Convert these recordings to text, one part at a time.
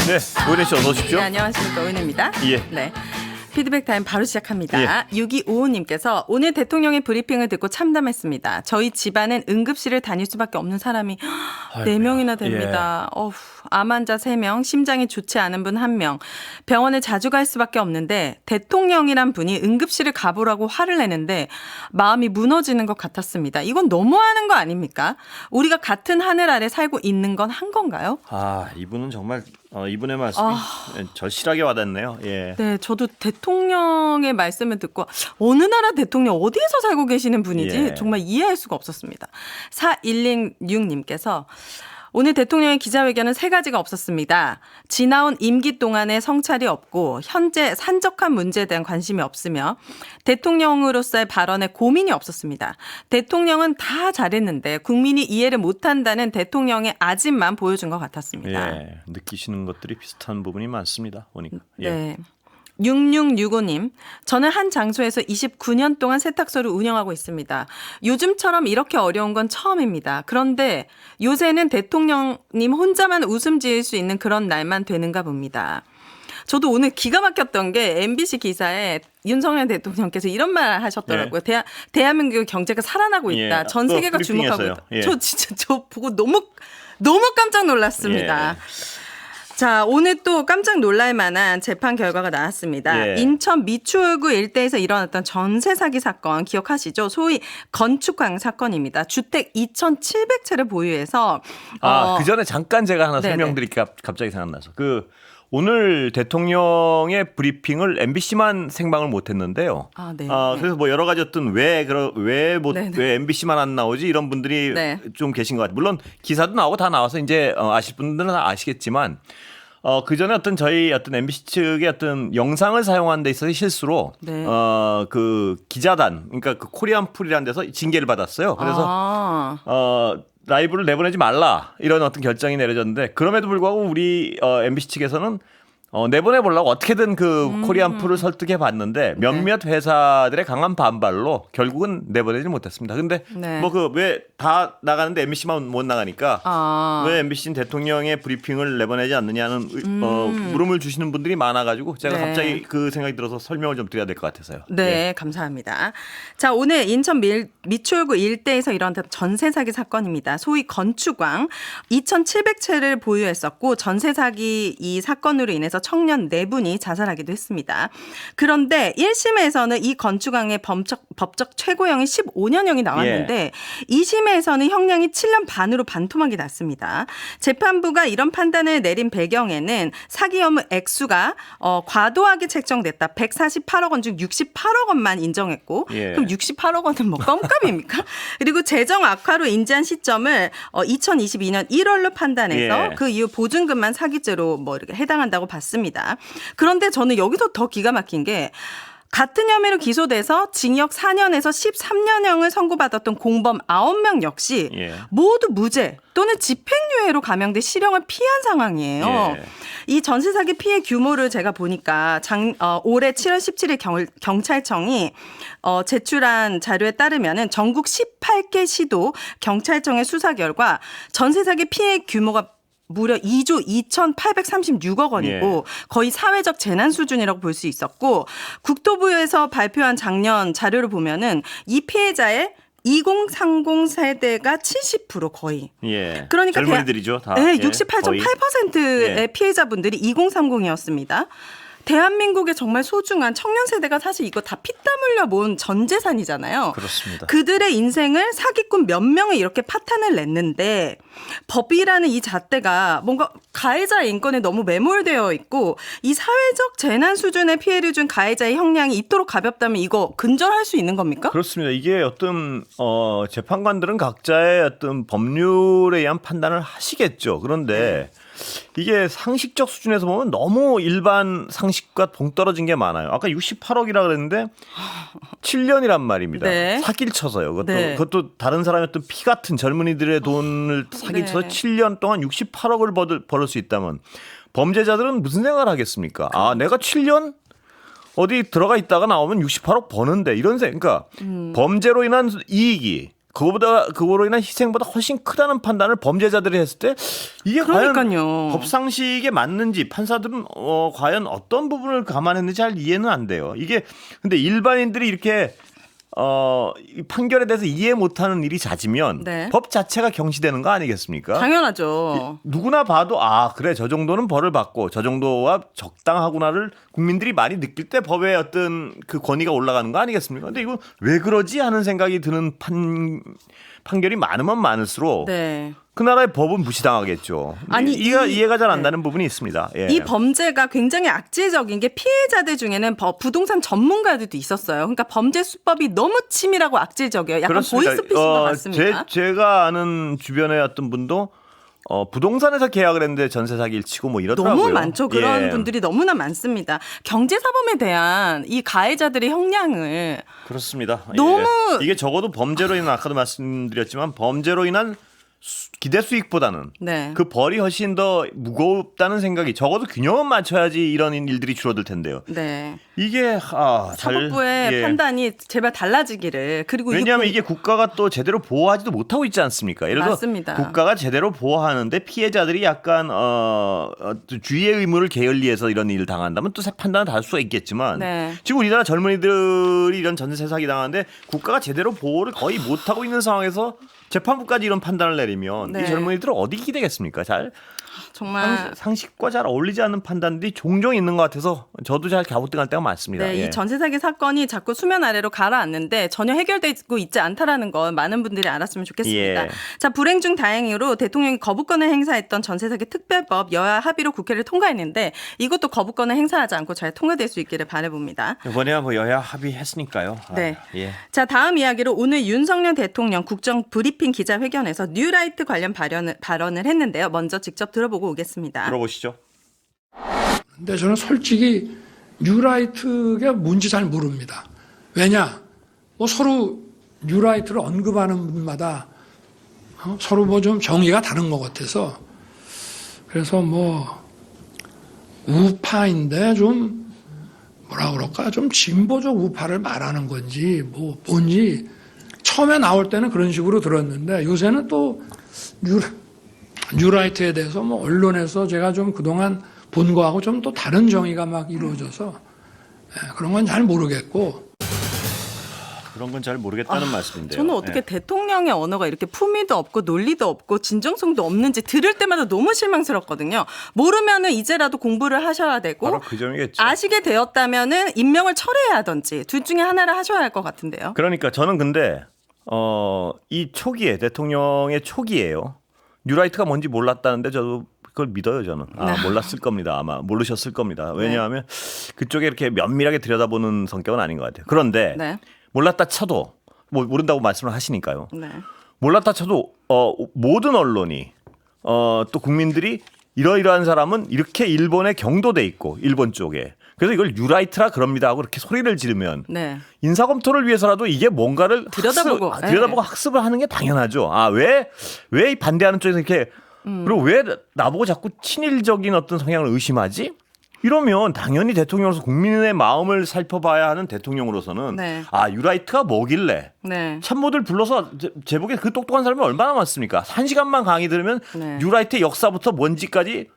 네, 오은혜 씨 어서 오십시오. 네, 안녕하십니까, 오은혜입니다. 예. 네. 피드백 타임 바로 시작합니다. 예. 6255님께서 오늘 대통령의 브리핑을 듣고 참담했습니다. 저희 집안은 응급실을 다닐 수밖에 없는 사람이 4명이나 됩니다. 예. 암 환자 3명, 심장이 좋지 않은 분 1명, 병원에 자주 갈 수밖에 없는데 대통령이란 분이 응급실을 가보라고 화를 내는데 마음이 무너지는 것 같았습니다. 이건 너무하는 거 아닙니까? 우리가 같은 하늘 아래 살고 있는 건 한 건가요? 아, 이분은 정말 이분의 말씀이 절실하게 와닿네요. 예. 네, 저도 대통령의 말씀을 듣고 어느 나라 대통령 어디에서 살고 계시는 분이지 예. 정말 이해할 수가 없었습니다. 4106님께서 오늘 대통령의 기자회견은 3가지가 없었습니다. 지나온 임기 동안의 성찰이 없고 현재 산적한 문제에 대한 관심이 없으며 대통령으로서의 발언에 고민이 없었습니다. 대통령은 다 잘했는데 국민이 이해를 못한다는 대통령의 아집만 보여준 것 같았습니다. 예. 느끼시는 것들이 비슷한 부분이 많습니다. 보니까. 예. 네. 6665님, 저는 한 장소에서 29년 동안 세탁소를 운영하고 있습니다. 요즘처럼 이렇게 어려운 건 처음입니다. 그런데 요새는 대통령님 혼자만 웃음 지을 수 있는 그런 날만 되는가 봅니다. 저도 오늘 기가 막혔던 게 MBC 기사에 윤석열 대통령께서 이런 말 하셨더라고요. 대한민국의 경제가 살아나고 있다. 예. 전 세계가 주목하고 브리핑이었어요. 있다. 예. 저 보고 너무 깜짝 놀랐습니다. 예. 자, 오늘 또 깜짝 놀랄 만한 재판 결과가 나왔습니다. 예. 인천 미추홀구 일대에서 일어났던 전세 사기 사건 기억하시죠? 소위 건축광 사건입니다. 주택 2,700채를 보유해서 그 전에 잠깐 제가 하나 네네. 설명드릴까 갑자기 생각나서 오늘 대통령의 브리핑을 MBC만 생방을 못했는데요. 네. 그래서 뭐 여러 가지 어떤 왜 네네. MBC만 안 나오지 이런 분들이 네. 좀 계신 것 같아요. 물론 기사도 나오고 다 나와서 이제 아실 분들은 다 아시겠지만 그 전에 저희 MBC 측의 영상을 사용하는 데 있어서 실수로 네. 그 기자단 그러니까 그 코리안 풀이라는 데서 징계를 받았어요. 그래서 라이브를 내보내지 말라 이런 결정이 내려졌는데 그럼에도 불구하고 우리 MBC 측에서는 내보내보려고 어떻게든 그 코리안 풀을 설득해 봤는데 몇몇 회사들의 강한 반발로 결국은 내보내지 못했습니다. 근데 네. 왜 다 나가는데 MBC만 못 나가니까 왜 MBC는 대통령의 브리핑을 내보내지 않느냐는 물음을 주시는 분들이 많아가지고 제가 네. 갑자기 그 생각이 들어서 설명을 좀 드려야 될 것 같아서요. 네, 예. 감사합니다. 자, 오늘 인천 미추홀구 일대에서 일어났던 전세 사기 사건입니다. 소위 건축왕 2,700채를 보유했었고 전세 사기 이 사건으로 인해서 청년 4분이 자살하기도 했습니다. 그런데 1심에서는 이 건축왕의 법적 최고형이 15년형이 나왔는데 2심에서는 형량이 7년 반으로 반토막이 났습니다. 재판부가 이런 판단을 내린 배경에는 사기 혐의 액수가 과도하게 책정됐다. 148억 원 중 68억 원만 인정했고 그럼 68억 원은 뭐 껌값입니까? 그리고 재정 악화로 인지한 시점을 2022년 1월로 판단해서 그 이후 보증금만 사기죄로 이렇게 해당한다고 봤습니다. 그런데 저는 여기서 더 기가 막힌 게 같은 혐의로 기소돼서 징역 4년에서 13년형을 선고받았던 공범 9명 역시 모두 무죄 또는 집행유예로 감형돼 실형을 피한 상황이에요. 이 전세 사기 피해 규모를 제가 보니까 올해 7월 17일 경찰청이 제출한 자료에 따르면은 전국 18개 시도 경찰청의 수사 결과 전세 사기 피해 규모가 무려 2조 2,836억 원이고 거의 사회적 재난 수준이라고 볼 수 있었고 국토부에서 발표한 작년 자료를 보면은 이 피해자의 2030 세대가 70% 거의. 그러니까 젊은이들이죠. 다. 68.8%의 피해자분들이 2030이었습니다. 대한민국의 정말 소중한 청년 세대가 사실 이거 다 피땀 흘려 모은 전 재산이잖아요. 그렇습니다. 그들의 인생을 사기꾼 몇 명이 이렇게 파탄을 냈는데 법이라는 이 잣대가 뭔가 가해자의 인권에 너무 매몰되어 있고 이 사회적 재난 수준의 피해를 준 가해자의 형량이 이토록 가볍다면 이거 근절할 수 있는 겁니까? 그렇습니다. 이게 재판관들은 각자의 법률에 의한 판단을 하시겠죠. 그런데 이게 상식적 수준에서 보면 너무 일반 상식과 동떨어진 게 많아요. 아까 68억이라 그랬는데 7년이란 말입니다. 사기를 쳐서요. 그것도 다른 사람의 피 같은 젊은이들의 돈을 사기쳐서 7년 동안 68억을 벌을 수 있다면 범죄자들은 무슨 생각을 하겠습니까? 내가 7년 어디 들어가 있다가 나오면 68억 버는데 이런 그러니까 범죄로 인한 이익이 그거로 인한 희생보다 훨씬 크다는 판단을 범죄자들이 했을 때 이게 과연 그러니까요. 법상식에 맞는지 판사들은 과연 어떤 부분을 감안했는지 잘 이해는 안 돼요. 이게 근데 일반인들이 이렇게 이 판결에 대해서 이해 못하는 일이 잦으면 네. 법 자체가 경시되는 거 아니겠습니까? 당연하죠. 누구나 봐도 그래 저 정도는 벌을 받고 저 정도와 적당하구나를 국민들이 많이 느낄 때 법의 어떤 그 권위가 올라가는 거 아니겠습니까? 근데 이거 왜 그러지 하는 생각이 드는 판결이 많으면 많을수록 네. 그 나라의 법은 무시당하겠죠. 아니, 이해가 잘 안 네. 가는 부분이 있습니다. 예. 이 범죄가 굉장히 악질적인 게 피해자들 중에는 부동산 전문가들도 있었어요. 그러니까 범죄 수법이 너무 치밀하고 악질적이에요. 약간 그렇습니다. 보이스피싱 것 같습니다. 제가 아는 주변의 어떤 분도 부동산에서 계약을 했는데 전세 사기를 치고 뭐 이러더라고요. 너무 많죠. 그런 예. 분들이 너무나 많습니다. 경제사범에 대한 이 가해자들의 형량을 그렇습니다. 너무 이게 적어도 범죄로 인한 아까도 말씀드렸지만 범죄로 인한 기대 수익보다는 네. 그 벌이 훨씬 더 무겁다는 생각이 적어도 균형은 맞춰야지 이런 일들이 줄어들 텐데요. 네. 이게 사법부의 예. 판단이 제발 달라지기를 그리고 왜냐하면 이게 국가가 또 제대로 보호하지도 못하고 있지 않습니까? 예를 들어 맞습니다. 국가가 제대로 보호하는데 피해자들이 약간 주의의 의무를 게을리해서 이런 일을 당한다면 또 판단을 다를 수가 있겠지만 네. 지금 우리나라 젊은이들이 이런 전세 사기 당하는데 국가가 제대로 보호를 거의 못하고 있는 상황에서 재판부까지 이런 판단을 내리면 네. 이 젊은이들은 어디 기대겠습니까? 잘 정말 상식과 잘 어울리지 않는 판단들이 종종 있는 것 같아서 저도 잘 갸우뚱할 때가 많습니다. 네, 예. 이 전세 사기 사건이 자꾸 수면 아래로 가라앉는데 전혀 해결되고 있지 않다라는 건 많은 분들이 알았으면 좋겠습니다. 예. 자, 불행 중 다행으로 대통령이 거부권을 행사했던 전세 사기 특별법 여야 합의로 국회를 통과했는데 이것도 거부권을 행사하지 않고 잘 통과될 수 있기를 바라봅니다. 이번에야 뭐 여야 합의했으니까요. 네. 예. 자, 다음 이야기로 오늘 윤석열 대통령 국정 브리핑 기자회견에서 뉴라이트 관련 발언을 했는데요. 먼저 직접 들어보고 오겠습니다. 들어보시죠. 근데 저는 솔직히 뉴라이트가 뭔지 잘 모릅니다. 왜냐? 뭐 서로 뉴라이트를 언급하는 분마다 서로 뭐 좀 정의가 다른 것 같아서 그래서 뭐 우파인데 좀 뭐라 그럴까 좀 진보적 우파를 말하는 건지 뭐 뭔지 처음에 나올 때는 그런 식으로 들었는데 요새는 또 뉴라이트에 대해서 뭐 언론에서 제가 좀 그동안 본 거하고 좀 또 다른 정의가 막 이루어져서 그런 건 잘 모르겠고 그런 건 잘 모르겠다는 말씀인데요. 저는 어떻게 예. 대통령의 언어가 이렇게 품위도 없고 논리도 없고 진정성도 없는지 들을 때마다 너무 실망스럽거든요. 모르면은 이제라도 공부를 하셔야 되고 바로 그 점이겠죠. 아시게 되었다면은 임명을 철회해야 하든지 둘 중에 하나를 하셔야 할 것 같은데요. 그러니까 저는 근데 이 초기에 대통령의 초기에요. 뉴라이트가 뭔지 몰랐다는데 저도 그걸 믿어요 저는. 몰랐을 겁니다. 아마 모르셨을 겁니다. 왜냐하면 그쪽에 이렇게 면밀하게 들여다보는 성격은 아닌 것 같아요. 그런데 네. 몰랐다 쳐도 뭐 모른다고 말씀을 하시니까요. 네. 몰랐다 쳐도 모든 언론이 또 국민들이 이러이러한 사람은 이렇게 일본에 경도돼 있고 일본 쪽에 그래서 이걸 뉴라이트라 그럽니다 하고 이렇게 소리를 지르면 네. 인사검토를 위해서라도 이게 뭔가를 들여다보고, 들여다보고 학습을 하는 게 당연하죠. 왜 반대하는 쪽에서 이렇게 그리고 왜 나보고 자꾸 친일적인 어떤 성향을 의심하지? 이러면 당연히 대통령으로서 국민의 마음을 살펴봐야 하는 대통령으로서는 네. 뉴라이트가 뭐길래 네. 참모들 불러서 제복에 그 똑똑한 사람이 얼마나 많습니까? 1시간만 강의 들으면 네. 뉴라이트의 역사부터 뭔지까지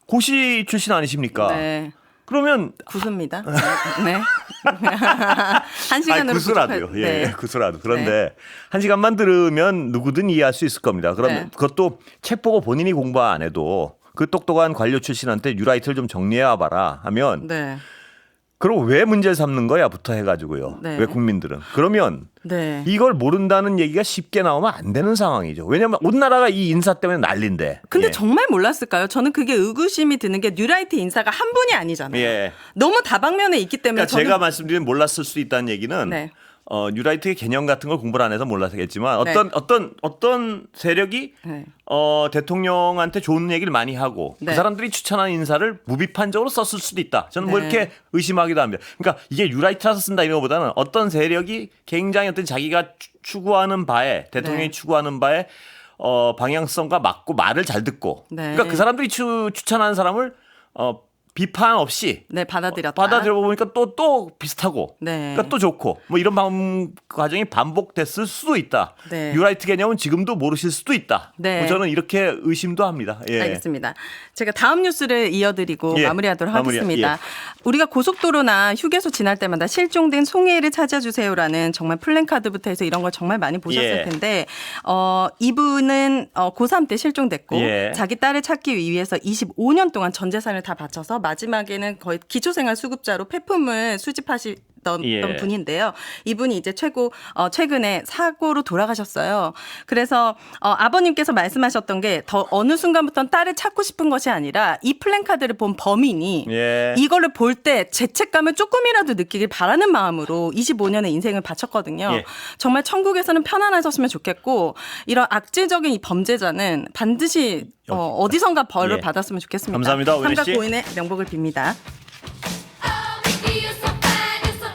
고시 출신 아니십니까? 네. 그러면 구수입니다. 네. 한 시간으로 구수라도요. 부족할- 예, 네. 구수라도. 그런데 1시간만 들으면 누구든 이해할 수 있을 겁니다. 그럼 네. 그것도 책 보고 본인이 공부 안 해도 그 똑똑한 관료 출신한테 뉴라이트를 좀 정리해 와봐라 하면 네. 그럼 왜 문제를 삼는 거야부터 해가지고요. 네. 왜 국민들은 그러면 네. 이걸 모른다는 얘기가 쉽게 나오면 안 되는 상황이죠. 왜냐하면 온 나라가 이 인사 때문에 난린데. 근데 예. 정말 몰랐을까요? 저는 그게 의구심이 드는 게 뉴라이트 인사가 한 분이 아니잖아요. 예. 너무 다방면에 있기 때문에 그러니까 제가 말씀드린 몰랐을 수 있다는 얘기는 네. 뉴라이트의 개념 같은 걸 공부를 안 해서 몰랐겠지만 네. 어떤 세력이 네. 대통령한테 좋은 얘기를 많이 하고 네. 그 사람들이 추천한 인사를 무비판적으로 썼을 수도 있다. 저는 뭐 네. 이렇게 의심하기도 합니다. 그러니까 이게 뉴라이트라서 쓴다 이런 것보다는 어떤 세력이 굉장히 어떤 자기가 추구하는 바에 대통령이 네. 추구하는 바에 방향성과 맞고 말을 잘 듣고 네. 그러니까 그 사람들이 추천하는 사람을 비판 없이 네, 받아들였다. 받아들여 보니까 또 비슷하고, 네. 그러니까 또 좋고, 뭐 이런 과정이 반복됐을 수도 있다. 네. 뉴라이트 개념은 지금도 모르실 수도 있다. 네. 뭐 저는 이렇게 의심도 합니다. 예. 알겠습니다. 제가 다음 뉴스를 이어드리고 예. 마무리하도록 마무리, 하겠습니다. 예. 우리가 고속도로나 휴게소 지날 때마다 실종된 송혜를 찾아주세요라는 정말 플랜카드부터 해서 이런 걸 정말 많이 보셨을 예. 텐데 이분은 고3 때 실종됐고 예. 자기 딸을 찾기 위해서 25년 동안 전 재산을 다 바쳐서 마지막에는 거의 기초생활 수급자로 폐품을 수집하시던 예. 분인데요. 이분이 이제 최근에 사고로 돌아가셨어요. 그래서 아버님께서 말씀하셨던 게 더 어느 순간부터는 딸을 찾고 싶은 것이 아니라 이 플랜카드를 본 범인이 예. 이거를 볼 때 죄책감을 조금이라도 느끼길 바라는 마음으로 25년의 인생을 바쳤거든요. 예. 정말 천국에서는 편안하셨으면 좋겠고 이런 악질적인 이 범죄자는 반드시 어디선가 벌을 예. 받았으면 좋겠습니다. 감사합니다, 오은혜 삼각 씨. 고인의 명복을 빕니다.